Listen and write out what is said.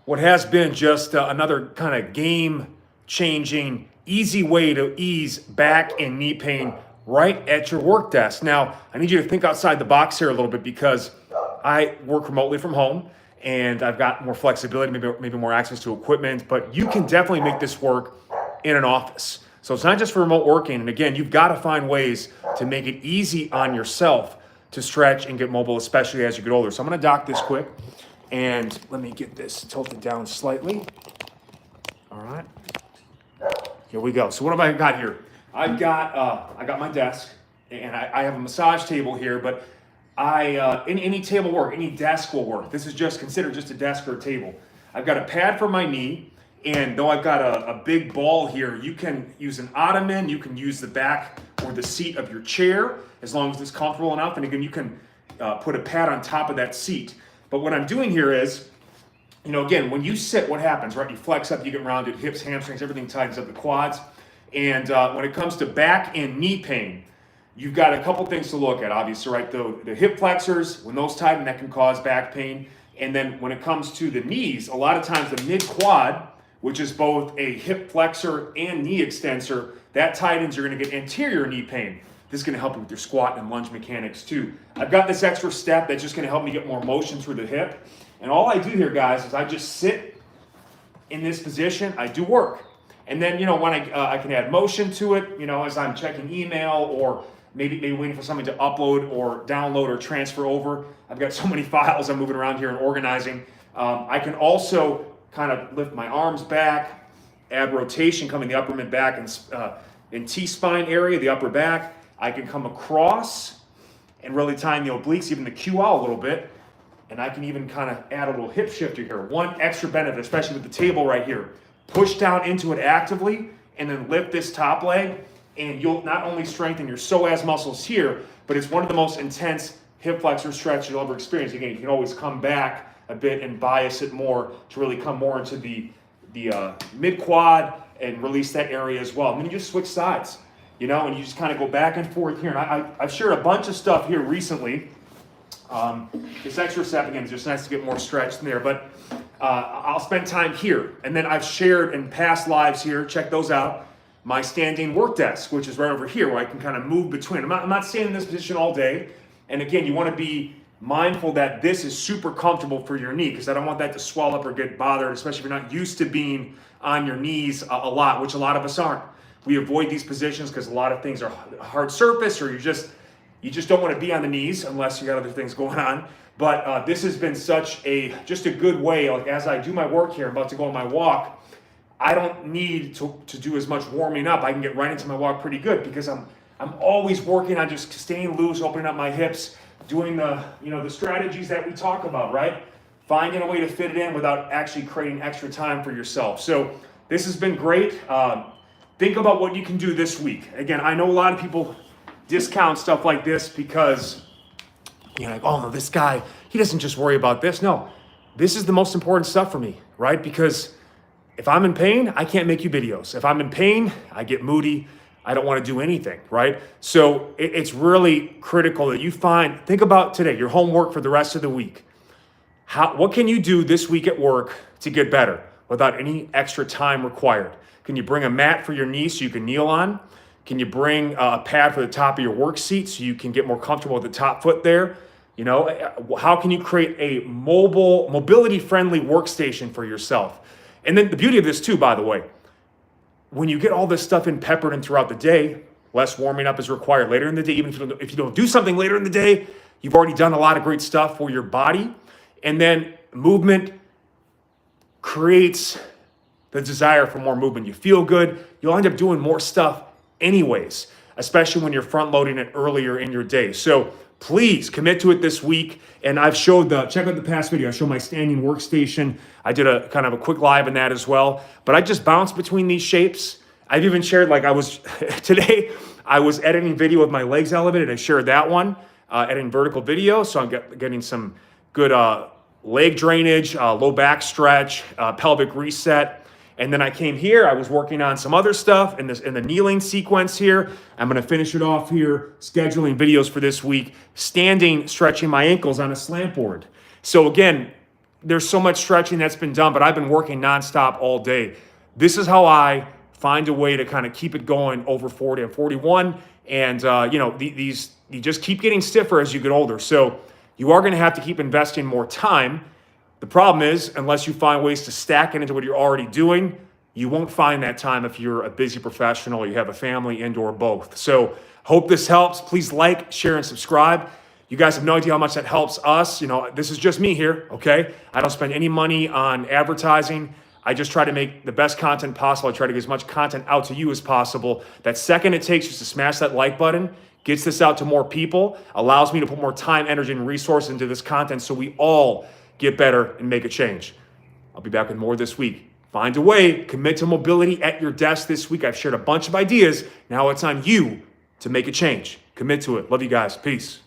what has been just another kind of game-changing, easy way to ease back and knee pain right at your work desk. Now, I need you to think outside the box here a little bit because I work remotely from home and I've got more flexibility, maybe more access to equipment, but you can definitely make this work in an office. So it's not just for remote working. And again, you've got to find ways to make it easy on yourself to stretch and get mobile, especially as you get older. So I'm going to dock this quick and let me get this tilted down slightly. All right, here we go. So what have I got here? I got my desk and I have a massage table here, but any table work, any desk will work. This is just considered just a desk or a table. I've got a pad for my knee, and though I've got a big ball here, you can use an ottoman, you can use the back or the seat of your chair, as long as it's comfortable enough. And again, you can put a pad on top of that seat. But what I'm doing here is, again, when you sit, what happens, right? You flex up, you get rounded, hips, hamstrings, everything tightens up the quads. And when it comes to back and knee pain, you've got a couple things to look at, obviously, right? The hip flexors, when those tighten, that can cause back pain. And then when it comes to the knees, a lot of times the mid-quad, which is both a hip flexor and knee extensor, that tightens, you're gonna get anterior knee pain. This is gonna help you with your squat and lunge mechanics too. I've got this extra step that's just gonna help me get more motion through the hip. And all I do here, guys, is I just sit in this position, I do work. And then, when I can add motion to it, as I'm checking email or maybe waiting for something to upload or download or transfer over. I've got so many files I'm moving around here and organizing. I can also kind of lift my arms back, add rotation coming the upper mid back and T-spine area, the upper back. I can come across and really tighten the obliques, even the QL a little bit. And I can even kind of add a little hip shifter here. One extra benefit, especially with the table right here. Push down into it actively and then lift this top leg, and you'll not only strengthen your psoas muscles here, but it's one of the most intense hip flexor stretch you'll ever experience. Again, you can always come back a bit and bias it more to really come more into the mid quad and release that area as well. And then you just switch sides, and you just kind of go back and forth here. And I've shared a bunch of stuff here recently. This extra step, again, is just nice to get more stretch in there, but I'll spend time here. And then I've shared in past lives here, check those out, my standing work desk, which is right over here, where I can kind of move between. I'm not staying in this position all day. And again, you want to be mindful that this is super comfortable for your knee, because I don't want that to swell up or get bothered, especially if you're not used to being on your knees a lot, which a lot of us aren't. We avoid these positions because a lot of things are hard surface, or you just don't want to be on the knees unless you got other things going on. But this has been just a good way, like as I do my work here, I'm about to go on my walk, I don't need to do as much warming up. I can get right into my walk pretty good because I'm always working on just staying loose, opening up my hips, doing the strategies that we talk about, right? Finding a way to fit it in without actually creating extra time for yourself. So this has been great. Think about what you can do this week. Again, I know a lot of people discount stuff like this because like, oh no, this guy, he doesn't just worry about this. No, this is the most important stuff for me, right? Because if I'm in pain, I can't make you videos. If I'm in pain, I get moody. I don't want to do anything, right? So it's really critical that you think about today, your homework for the rest of the week. What can you do this week at work to get better without any extra time required? Can you bring a mat for your knee so you can kneel on? Can you bring a pad for the top of your work seat so you can get more comfortable with the top foot there? How can you create a mobility-friendly workstation for yourself? And then the beauty of this too, by the way, when you get all this stuff in peppered in throughout the day, less warming up is required later in the day. Even if you don't do something later in the day, you've already done a lot of great stuff for your body. And then movement creates the desire for more movement. You feel good. You'll end up doing more stuff anyways, especially when you're front loading it earlier in your day. So please commit to it this week. And I've showed check out the past video. I showed my standing workstation. I did a kind of a quick live in that as well. But I just bounce between these shapes. I've even shared, today, I was editing video with my legs elevated. I shared that one, editing vertical video. So I'm getting some good leg drainage, low back stretch, pelvic reset. And then I came here, I was working on some other stuff in the kneeling sequence here. I'm gonna finish it off here, scheduling videos for this week, standing, stretching my ankles on a slant board. So again, there's so much stretching that's been done, but I've been working nonstop all day. This is how I find a way to kind of keep it going over 40 and 41. And, these you just keep getting stiffer as you get older. So you are going to have to keep investing more time. The problem is, unless you find ways to stack it into what you're already doing, you won't find that time if you're a busy professional, or you have a family, and/or both. So hope this helps. Please like, share, and subscribe. You guys have no idea how much that helps us. This is just me here, okay? I don't spend any money on advertising. I just try to make the best content possible. I try to get as much content out to you as possible. That second it takes just to smash that like button gets this out to more people, allows me to put more time, energy, and resources into this content so we all get better and make a change. I'll be back with more this week. Find a way, commit to mobility at your desk this week. I've shared a bunch of ideas. Now it's on you to make a change. Commit to it. Love you guys. Peace.